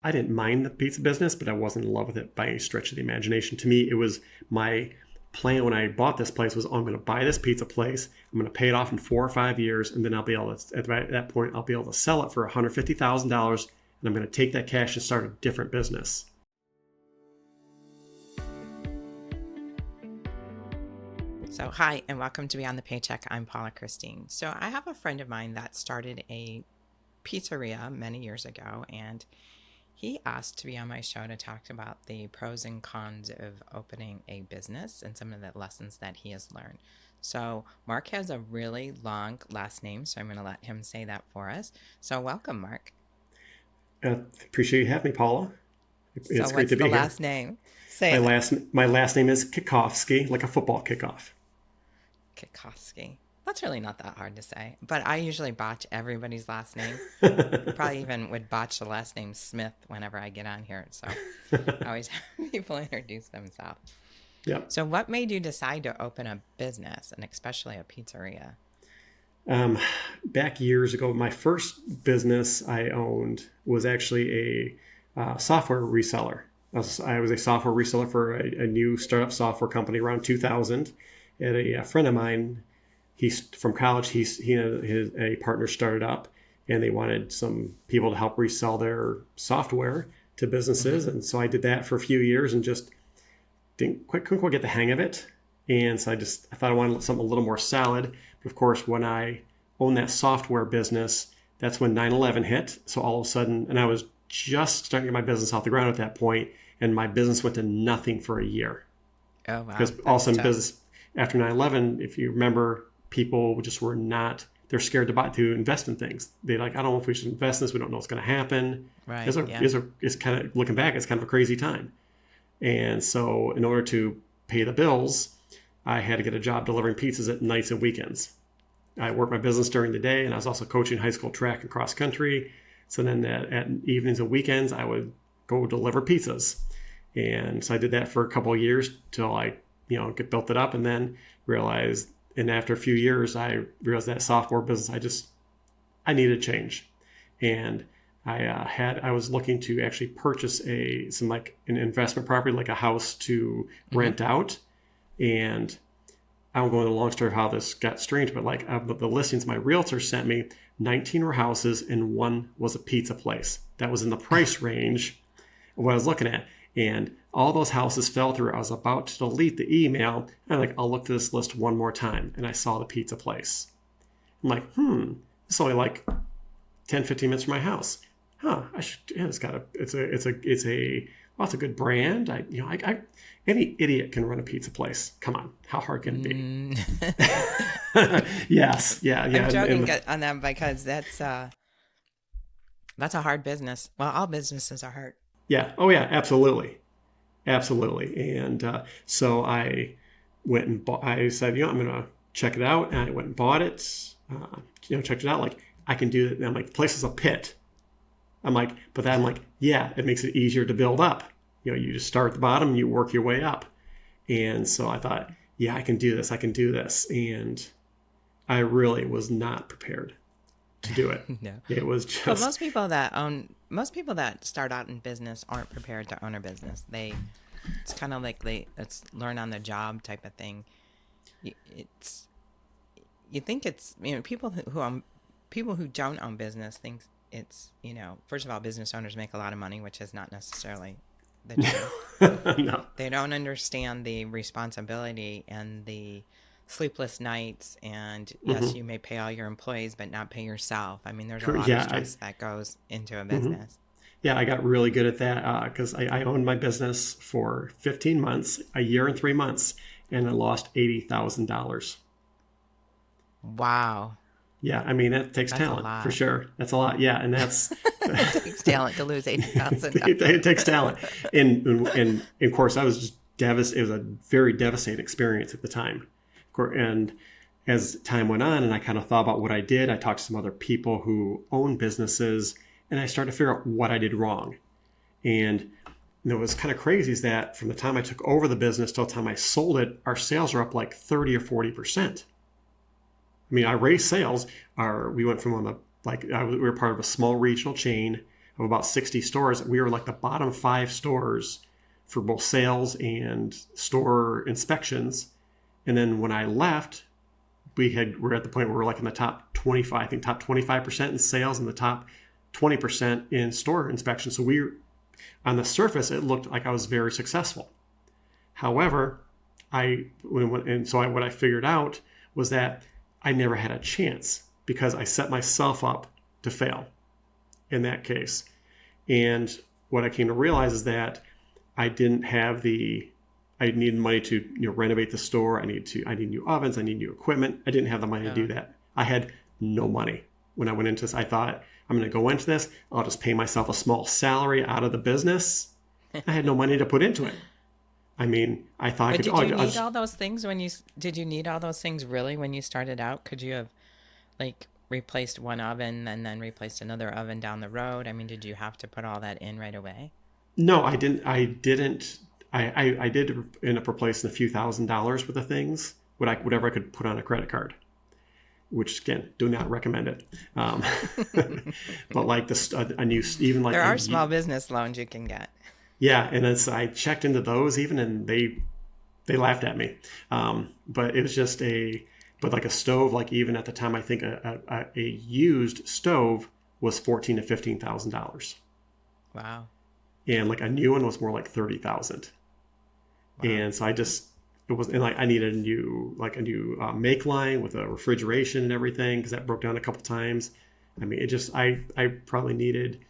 I didn't mind the pizza business, but I wasn't in love with it by any stretch of the imagination. To me, it was my plan when I bought this place was, oh, I'm going to buy this pizza place. I'm going to pay it off in 4 or 5 years. And then I'll be able to, at that point, I'll be able to sell it for $150,000. And I'm going to take that cash and start a different business. So hi, and welcome to Beyond the Paycheck. I'm Paula Christine. So I have a friend of mine that started a pizzeria many years ago, and he asked to be on my show to talk about the pros and cons of opening a business and some of the lessons that he has learned. So Mark has a really long last name, so I'm going to let him say that for us. So welcome, Mark. Appreciate you having me, Paula. It's so great to be here. What's the last name? Say my last name is Kwiatkowski, like a football kickoff. Kwiatkowski. That's really not that hard to say, but I usually botch everybody's last name. Probably even would botch the last name Smith whenever I get on here. So I always have people introduce themselves. Yeah. So what made you decide to open a business, and especially a pizzeria? Back years ago, my first business I owned was actually a software reseller. I was a software reseller for a new startup software company around 2000. And a friend of mine, he's from college. He and a partner started up, and they wanted some people to help resell their software to businesses. Mm-hmm. And so I did that for a few years and just couldn't quite get the hang of it. And so I thought I wanted something a little more solid. But of course, when I owned that software business, that's when 9/11 hit. So all of a sudden, and I was just starting to get my business off the ground at that point, and my business went to nothing for a year. Oh, wow. Because all of a sudden, business after 9/11, if you remember, people just were not, they're scared to invest in things. They're like, I don't know if we should invest in this. We don't know what's going to happen. Right. It's kind of, looking back, it's kind of a crazy time. And so in order to pay the bills, I had to get a job delivering pizzas at nights and weekends. I worked my business during the day, and I was also coaching high school track and cross country. So then at evenings and weekends, I would go deliver pizzas. And so I did that for a couple of years till I built it up, and then realized, and after a few years, I realized that software business, I needed change. And I was looking to actually purchase an investment property, like a house to rent out. And I won't go into the long story of how this got strange, but the listings my realtor sent me, 19 were houses and one was a pizza place. That was in the price range of what I was looking at. And all those houses fell through. I was about to delete the email. And I'll look at this list one more time. And I saw the pizza place. I'm like, it's only like 10, 15 minutes from my house. It's a good brand. Any idiot can run a pizza place. Come on. How hard can it be? Yes. Yeah. I'm joking on that because that's a hard business. Well, all businesses are hard. Yeah. Oh, yeah. Absolutely. Absolutely. And so I went and I said, I'm going to check it out. And I went and bought it, checked it out. Like, I can do it. And I'm like, the place is a pit. Yeah, it makes it easier to build up. You just start at the bottom and you work your way up. And so I thought, yeah, I can do this. And I really was not prepared to do it. No. It was just. But most people that start out in business aren't prepared to own a business. It's kind of like it's learn on the job type of thing. People who don't own business think it's, first of all, business owners make a lot of money, which is not necessarily the truth. No. They don't understand the responsibility and the sleepless nights, and yes, you may pay all your employees but not pay yourself. I mean, there's a lot of stress that goes into a business. Yeah, I got really good at that because I owned my business for 15 months, a year and 3 months, and I lost $80,000. Wow. Yeah, I mean, that takes talent for sure. That's a lot. Yeah, and that's it takes talent to lose $80,000. It takes talent, and of course, I was just devastated. It was a very devastating experience at the time. And as time went on, and I kind of thought about what I did, I talked to some other people who own businesses, and I started to figure out what I did wrong. And what was kind of crazy is that from the time I took over the business till the time I sold it, our sales are up like 30 or 40%. I mean, our raised sales we went from we were part of a small regional chain. of about 60 stores. We were like the bottom 5 stores for both sales and store inspections. And then when I left, we're at the point where we're like in the top 25, I think top 25% in sales and the top 20% in store inspections. So on the surface, it looked like I was very successful. However, what I figured out was that I never had a chance because I set myself up to fail in that case. And what I came to realize is that I needed money to renovate the store. I need new ovens. I need new equipment. I didn't have the money to do that. I had no money when I went into this. I thought, I'm going to go into this. I'll just pay myself a small salary out of the business. I had no money to put into it. I mean, I thought I could. Did you need all those things did you need all those things really when you started out? Could you have like replaced one oven and then replaced another oven down the road? I mean, did you have to put all that in right away? No, I didn't. I did end up replacing a few $1,000s worth of things, whatever I could put on a credit card, which again, do not recommend it. But like there are small business loans you can get. Yeah, and I checked into those even, and they laughed at me. But it was just like a stove. Like even at the time, I think a used stove was $14,000 to $15,000. Wow. And like a new one was more like $30,000. Wow. And so I needed a new make line with a refrigeration and everything because that broke down a couple times. I mean, I probably needed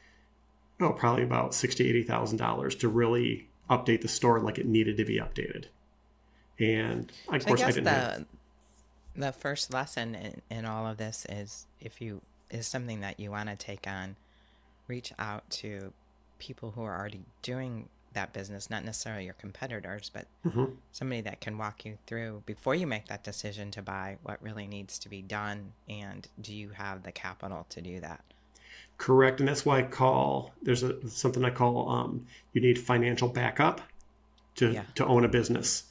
probably about $60,000 to $80,000 to really update the store like it needed to be updated. And of course, I didn't. The first lesson in all of this is is something that you want to take on, reach out to people who are already doing that business, not necessarily your competitors, but somebody that can walk you through before you make that decision to buy what really needs to be done, and do you have the capital to do that? Correct. And that's why there's something I call you need financial backup to own a business.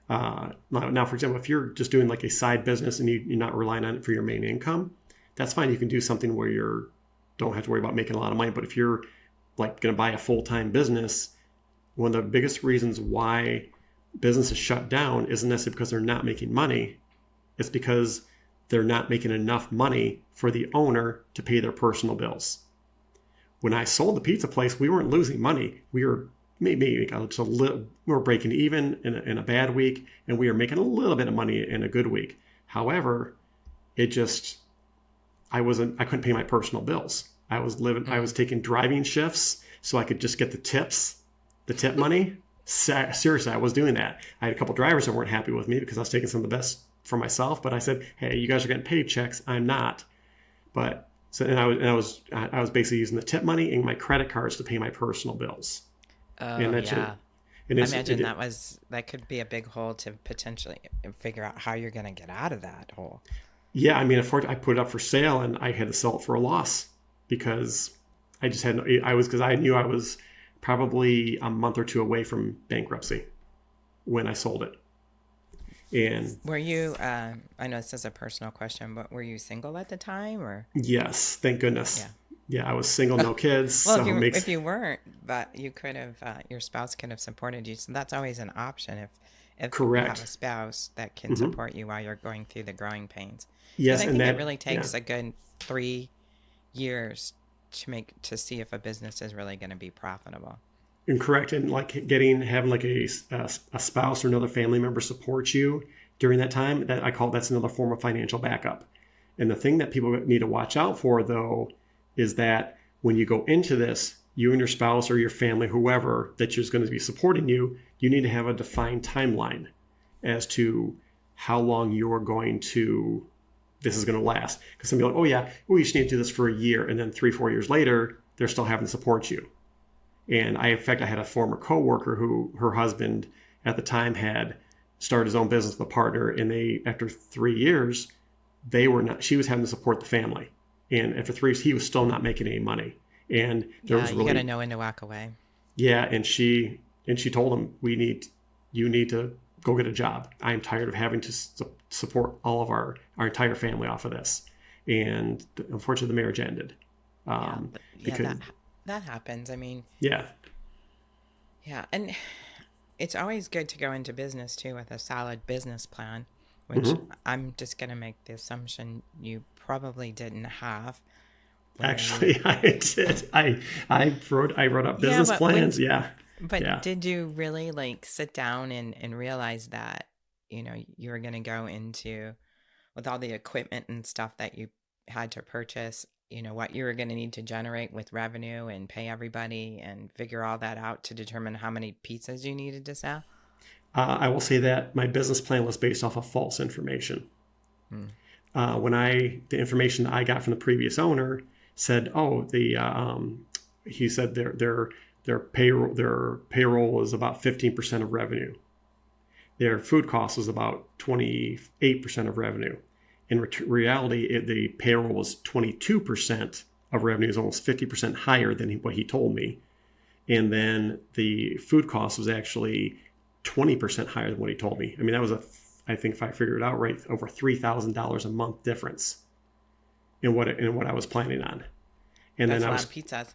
Now, for example, if you're just doing like a side business and you're not relying on it for your main income, that's fine. You can do something where you don't have to worry about making a lot of money. But if you're like going to buy a full-time business, one of the biggest reasons why businesses shut down isn't necessarily because they're not making money. It's because they're not making enough money for the owner to pay their personal bills. When I sold the pizza place, we weren't losing money. We were maybe just we were breaking even in a bad week, and we were making a little bit of money in a good week. However, I couldn't pay my personal bills. I was taking driving shifts so I could just get the tip money. Seriously, I was doing that. I had a couple drivers that weren't happy with me because I was taking some of the best for myself, but I said, "Hey, you guys are getting paid checks. I'm not." But I was basically using the tip money and my credit cards to pay my personal bills. Oh, yeah. I imagine that could be a big hole to potentially figure out how you're going to get out of that hole. Yeah, I mean, I put it up for sale and I had to sell it for a loss because I knew I was probably a month or two away from bankruptcy when I sold it. And were you, I know this is a personal question, but were you single at the time or? Yes, thank goodness. Yeah, I was single, no kids. Well, if you weren't, but you could have, your spouse could have supported you. So that's always an option if Correct. You have a spouse that can support you while you're going through the growing pains. Yes, I think it really takes a good 3 years to see if a business is really going to be profitable. And correct. And like having like a spouse or another family member support you during that time, that's another form of financial backup. And the thing that people need to watch out for, though, is that when you go into this, you and your spouse or your family, whoever that is going to be supporting you, you need to have a defined timeline as to how long this is going to last. Because some people are like, you just need to do this for a year. And then 3-4 years later, they're still having to support you. And in fact, I had a former coworker who her husband at the time had started his own business with a partner. And after 3 years, she was having to support the family. And after 3 years, he was still not making any money. And you got to know when to walk away. Yeah. And she told him, you need to go get a job. I'm tired of having to support all of our entire family off of this. And unfortunately, the marriage ended. that happens. I mean, Yeah. yeah, and it's always good to go into business too with a solid business plan, which Hmm. I'm just going to make the assumption you probably didn't have when you. Actually, I did. I wrote up Yeah, business but when plans. Yeah. but Yeah. did you really like sit down and realize that, you were going to go into with all the equipment and stuff that you had to purchase, what you were going to need to generate with revenue and pay everybody and figure all that out to determine how many pizzas you needed to sell? I will say that my business plan was based off of false information. Hmm. The information I got from the previous owner said, oh, he said their payroll was about 15% of revenue. Their food cost was about 28% of revenue. In reality, the payroll was 22% of revenue, is almost 50% higher than what he told me. And then the food cost was actually 20% higher than what he told me. I mean, that was I think if I figured it out right, over $3,000 a month difference in what I was planning on. And That's then a I lot was of pizzas.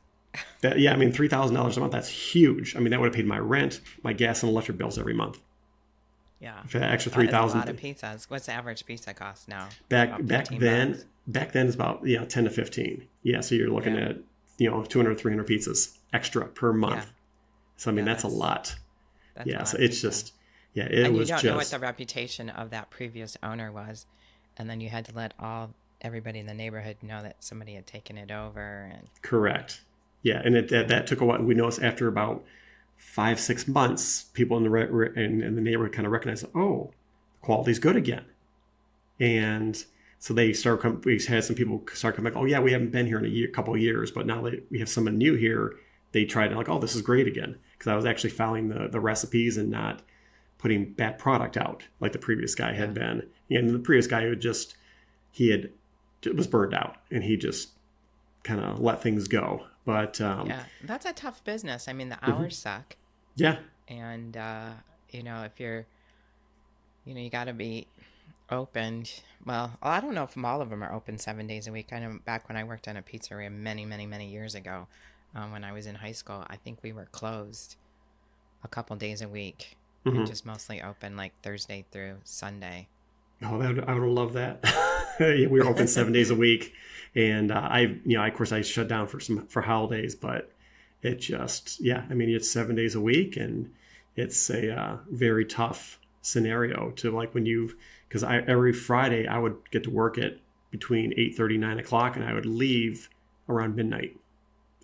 yeah, I mean, $3,000 a month, that's huge. I mean, that would have paid my rent, my gas and electric bills every month. Yeah. For that extra That is a lot of 3,000 pizzas. What's the average pizza cost now? back About back 15 then bucks. back then is about 10 to 15. Yeah, so you're looking Yeah. at 200 300 pizzas extra per Yeah. month. So I mean, Yeah, that's a lot. that's a Yeah, lot so of it's pizza. just yeah, it And you was don't know what the just reputation of that previous owner was. And then you had to let everybody in the neighborhood know that somebody had taken it over. And correct. Yeah, and that took a while. We noticed after about 5 6 months, people in the neighborhood kind of recognized, oh, the quality's good again, and so we had some people start coming back. Oh yeah, we haven't been here in couple of years, but now that we have someone new here, they tried to like, oh, this is great again, because I was actually following the recipes and not putting bad product out like the previous guy had yeah. been. And the previous guy he had was burned out, and he just kind of let things go. But Yeah. That's a tough business. I mean, the mhm, hours suck. yeah, And, if you got to be open. Well, I don't know if all of them are open 7 days a week. I know back when I worked in a pizzeria many, many, many years ago, when I was in high school, I think we were closed a couple days a week and hmm just mostly open like Thursday through Sunday. oh, I would love that. We were open 7 days a week, and of course, I shut down for holidays, but it just, yeah, I mean, it's 7 days a week, and it's a very tough scenario to like because every Friday I would get to work at between 8:30 9 o'clock, and I would leave around midnight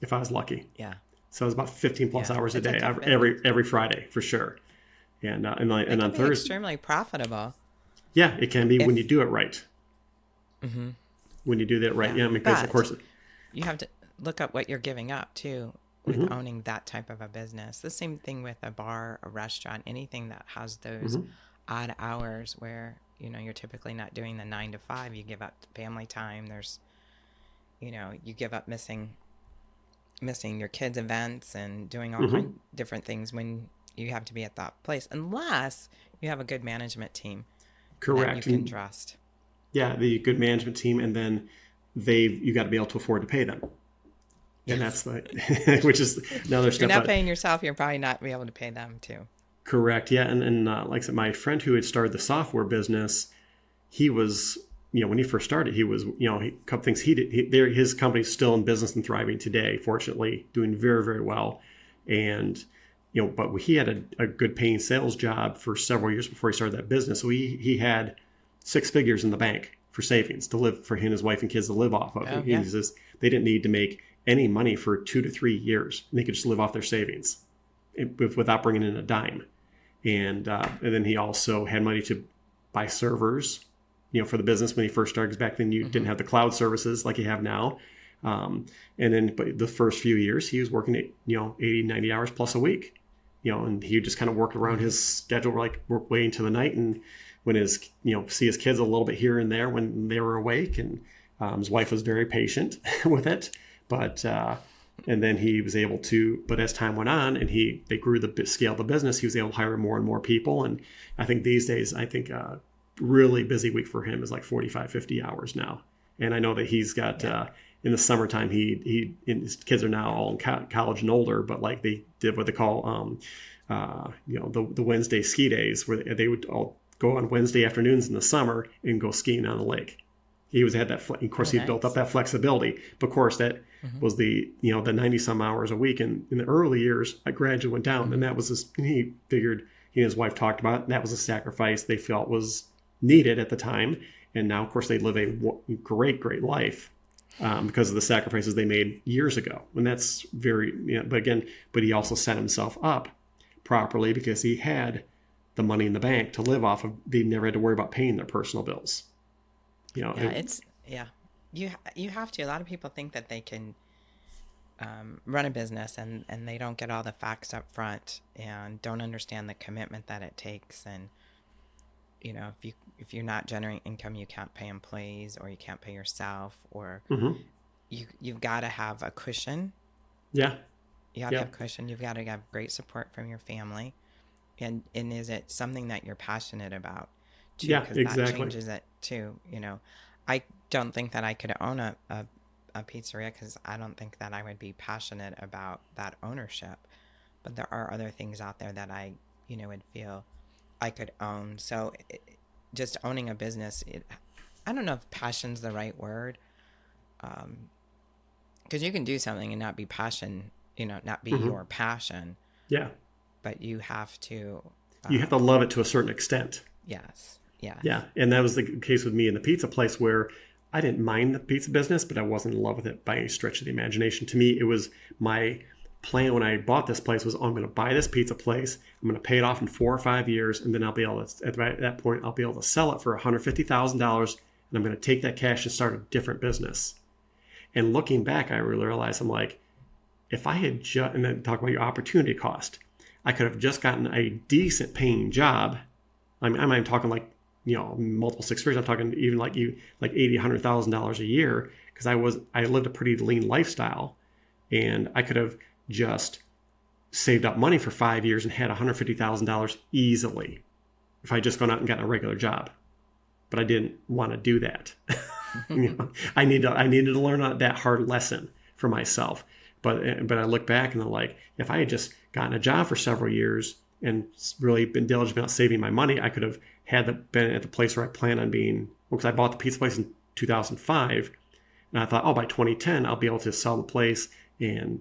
if I was lucky. Yeah. So it was about 15 plus Yeah. hours a It's a day tough business. every Friday for sure. And It on can be Thursday, extremely profitable. yeah, it can be when you If, do it right. hmm When you do that right, yeah. yeah, because of But course, you have to look at what you're giving up too with hmm owning that type of a business. The same thing with a bar, a restaurant, anything that has those hmm odd hours where, you're typically not doing the 9 to 5. You give up family time. You give up missing your kids' events and doing all hmm kind different things when you have to be at that place, unless you have a good management team that you correct. can And trust. yeah, the good management team, and then you got to be able to afford to pay them, and Yes. that's which is another If you're step. not But paying yourself, you're probably not be able to pay them too. correct, yeah, and like I said, my friend who had started the software business, he was, when he first started, he was, a couple things he did. His company's still in business and thriving today, fortunately, doing very, very well. And, but he had a good paying sales job for several years before he started that business. So he had 6 figures in the bank for savings to live for him, his wife and kids to live off of. Oh, He yeah. says they didn't need to make any money for 2 to 3 years. They could just live off their savings without bringing in a dime. And then he also had money to buy servers, for the business when he first started. Because back then you didn't Hmm. have the cloud services like you have now. And then, but the first few years he was working at 80 90 hours plus a week, and he would just kind of work around Hmm. his schedule, like work way into the night, and when see his kids a little bit here and there when they were awake. And his wife was very patient with it, but and then he was able to, but as time went on and they grew the scale of the business, he was able to hire more and more people. And I think these days, really busy week for him is like 45 50 hours now. And I know that he's got Yeah. in the summertime, he and his kids are now all in college and older, but like they did what they call, the Wednesday ski days, where they would all go on Wednesday afternoons in the summer and go skiing on the lake. He was had that, of course, he built up that flexibility. But of course, that was the 90 some hours a week. And in the early years, I gradually went down, and that was he figured, he and his wife talked about it, that was a sacrifice they felt was needed at the time. And now, of course, they live a great life. Because of the sacrifices they made years ago. And that's very, but he also set himself up properly because he had the money in the bank to live off of. They never had to worry about paying their personal bills. You have to. A lot of people think that they can run a business and they don't get all the facts up front and don't understand the commitment that it takes. And, if you're not generating income, you can't pay employees, or you can't pay yourself, or you've got to have a cushion. Yeah. You have to have cushion. You've got to have great support from your family. And is it something that you're passionate about too? Yeah, because exactly. that changes it too. I don't think that I could own a pizzeria because I don't think that I would be passionate about that ownership. But there are other things out there that I, would feel I could own. So just owning a business, I don't know if passion's the right word. Because you can do something and not be passion, not be your passion. Yeah. But you have to. You have to love it to a certain extent. Yes. Yeah. Yeah. And that was the case with me in the pizza place, where I didn't mind the pizza business, but I wasn't in love with it by any stretch of the imagination. To me, it was my plan when I bought this place was, I'm going to buy this pizza place. I'm going to pay it off in 4 or 5 years. And then I'll be able to, at that point, I'll be able to sell it for $150,000. And I'm going to take that cash and start a different business. And looking back, I really realized, I'm like, if I had just, and then talk about your opportunity cost, I could have just gotten a decent paying job. I'm not talking like, multiple six figures. I'm talking even like $80,000, $100,000 a year, because I lived a pretty lean lifestyle, and I could have just saved up money for 5 years and had $150,000 easily if I just gone out and gotten a regular job. But I didn't want to do that. I needed to learn that hard lesson for myself. But I look back and I'm like, if I had just gotten a job for several years and really been diligent about saving my money, I could have been at the place where I plan on being. Because I bought the pizza place in 2005, and I thought, by 2010 I'll be able to sell the place and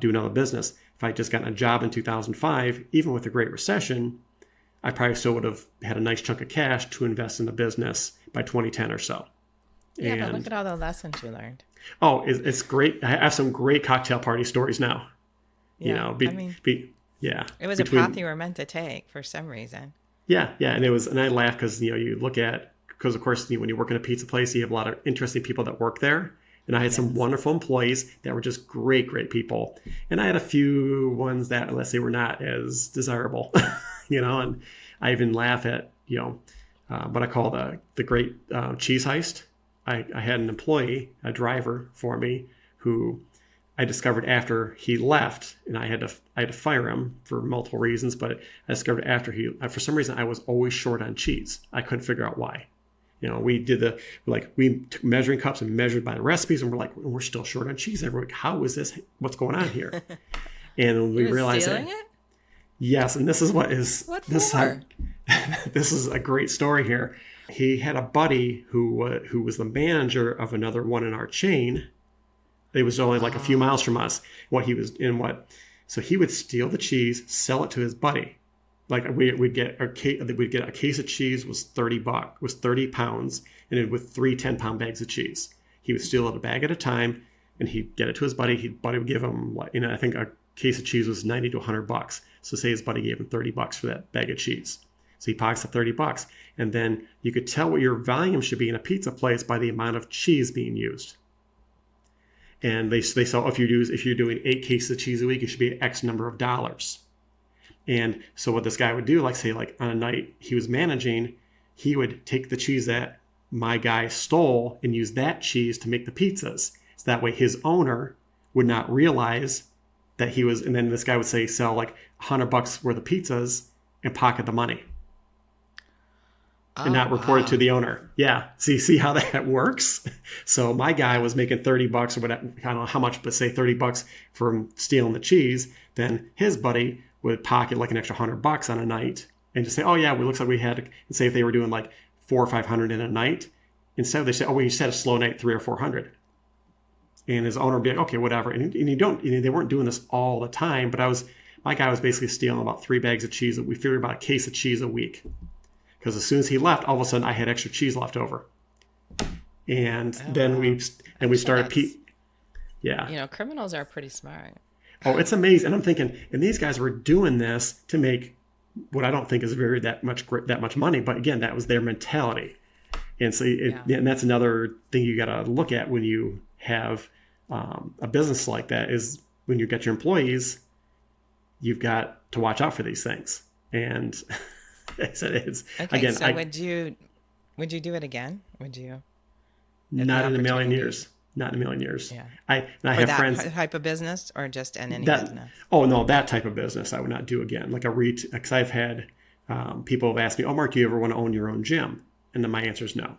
do another business. If I had just gotten a job in 2005, even with the Great Recession, I probably still would have had a nice chunk of cash to invest in the business by 2010 or so. Yeah, but look at all the lessons you learned. Oh, it's great. I have some great cocktail party stories now. Yeah, yeah. It was a path you were meant to take for some reason. Yeah. And I laugh because, you look at, because of course, when you work in a pizza place, you have a lot of interesting people that work there. And I had some wonderful employees that were just great people. And I had a few ones that, let's say, were not as desirable, and I even laugh at, what I call the great Cheese Heist. I had an employee, a driver for me, who I discovered after he left, and I had to fire him for multiple reasons, but I discovered after for some reason, I was always short on cheese. I couldn't figure out why. We took measuring cups and measured by the recipes, and we're still short on cheese every week. How is this? What's going on here? And we realized that. It? Yes, and this is what this is a great story here. He had a buddy who was the manager of another one in our chain. It was only like a few miles from us. So he would steal the cheese, sell it to his buddy. Like we'd get a case of cheese was $30, 30 pounds, and with 3 10-pound bags of cheese. He would steal it a bag at a time, and he'd get it to his buddy. Buddy would give him, I think a case of cheese was $90 to $100. So say his buddy gave him $30 for that bag of cheese. So he pockets up $30, and then you could tell what your volume should be in a pizza place by the amount of cheese being used. And they saw if you're doing 8 cases of cheese a week, it should be X number of dollars. And so what this guy would do, on a night he was managing, he would take the cheese that my guy stole and use that cheese to make the pizzas. So that way his owner would not realize that he was, and then this guy would sell $100 worth of pizzas and pocket the money. and Oh, not report it to wow. the owner. Yeah. See how that works? So my guy was making 30 bucks or whatever, I don't know how much, but say 30 bucks from stealing the cheese. Then his buddy would pocket like an extra $100 on a night and just say, oh yeah, it looks like we had, and say if they were doing like 400 or 500 in a night, instead they say, oh, we just had a slow night, 300 or 400. And his owner would be like, okay, whatever. And they weren't doing this all the time, but my guy was basically stealing about 3 bags of cheese. We figured about a case of cheese a week. Because as soon as he left, all of a sudden I had extra cheese left over. And then wow. we I'm sure started, that's, yeah. criminals are pretty smart. Oh, it's amazing. And I'm thinking, and these guys were doing this to make what I don't think is that much money. But again, that was their mentality. And so, Yeah. and that's another thing you got to look at when you have a business like that is when you get your employees, you've got to watch out for these things. And it's Okay, again, so would you do it again? Would you, if the not in a million opportunity? years. Not in a million years. Yeah. I For have that friends type of business or just in any that business? oh no, that type of business I would not do again. Like because I've had people have asked me, oh Mark, do you ever want to own your own gym? And then my answer is no.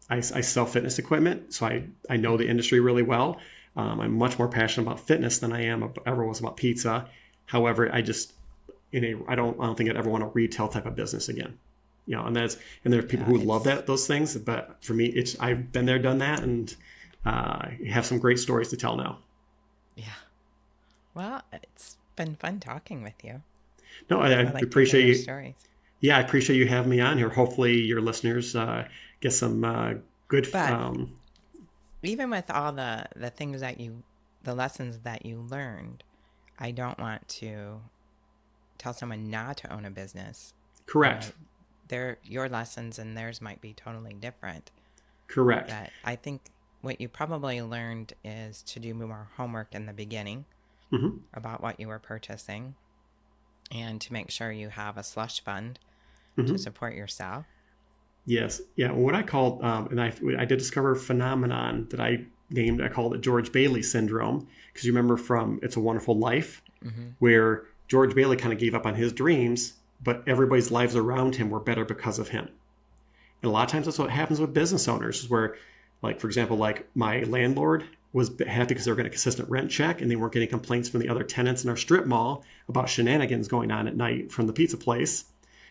I sell fitness equipment, so I know the industry really well. I'm much more passionate about fitness than I ever was about pizza. However, I don't think I'd ever want a retail type of business again. And there are people Yeah, who love those things, but for me, I've been there, done that, and have some great stories to tell now. yeah. Well, it's been fun talking with you. No, I I like to hear appreciate your you. stories. Yeah, I appreciate you having me on here. Hopefully, your listeners get some good. But even with all the things the lessons that you learned, I don't want to tell someone not to own a business. Correct. Your lessons and theirs might be totally different. Correct. But I think what you probably learned is to do more homework in the beginning Mm-hmm. about what you were purchasing and to make sure you have a slush fund Mm-hmm. to support yourself. Yes. Yeah. What I called, and I did discover a phenomenon that I called it George Bailey syndrome. Because you remember from It's a Wonderful Life, Mm-hmm. where George Bailey kind of gave up on his dreams, but everybody's lives around him were better because of him. And a lot of times that's what happens with business owners, is where, like, for example, like my landlord was happy because they were getting a consistent rent check and they weren't getting complaints from the other tenants in our strip mall about shenanigans going on at night from the pizza place.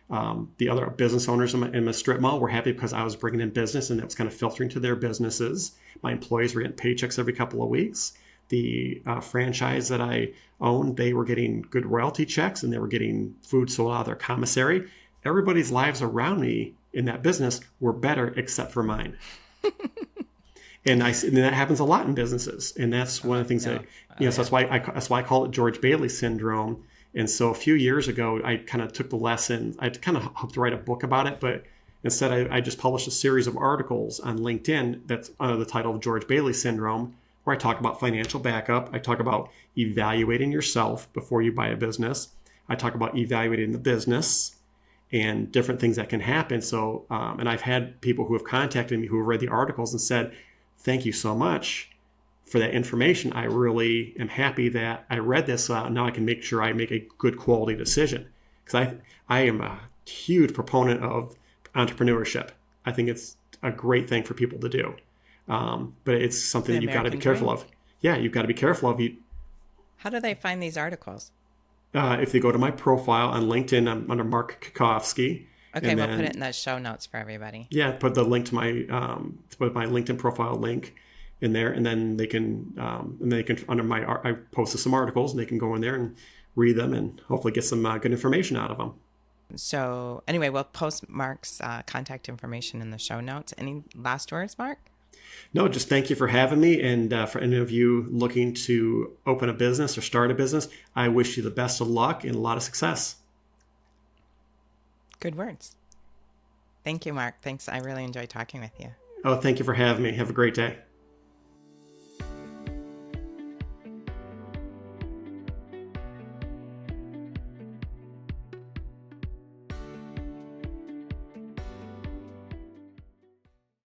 The other business owners in my strip mall were happy because I was bringing in business and it was kind of filtering to their businesses. My employees were getting paychecks every couple of weeks. The franchise that I owned, they were getting good royalty checks and they were getting food sold out of their commissary. Everybody's lives around me in that business were better except for mine. And that happens a lot in businesses. And that's one of the things that, so that's why I call it George Bailey syndrome. And so a few years ago, I kind of took the lesson. I kind of hoped to write a book about it, but instead I just published a series of articles on LinkedIn that's under the title of George Bailey syndrome, where I talk about financial backup. I talk about evaluating yourself before you buy a business. I talk about evaluating the business and different things that can happen. So, and I've had people who have contacted me who have read the articles and said, thank you so much for that information. I really am happy that I read this. Now I can make sure I make a good quality decision. Because I am a huge proponent of entrepreneurship. I think it's a great thing for people to do. But it's something The you've got to be American careful dream. of. Yeah, you've got to be careful of. How do they find these articles? If they go to my profile on LinkedIn, I'm under Mark Kwiatkowski. Okay, And we'll put then, it in the show notes for everybody. yeah, put the link to put my LinkedIn profile link in there, and then they can I posted some articles, and they can go in there and read them, and hopefully get some good information out of them. So anyway, we'll post Mark's contact information in the show notes. Any last words, Mark? No, just thank you for having me, and for any of you looking to open a business or start a business, I wish you the best of luck and a lot of success. Good words. Thank you, Mark. Thanks. I really enjoyed talking with you. Oh, thank you for having me. Have a great day.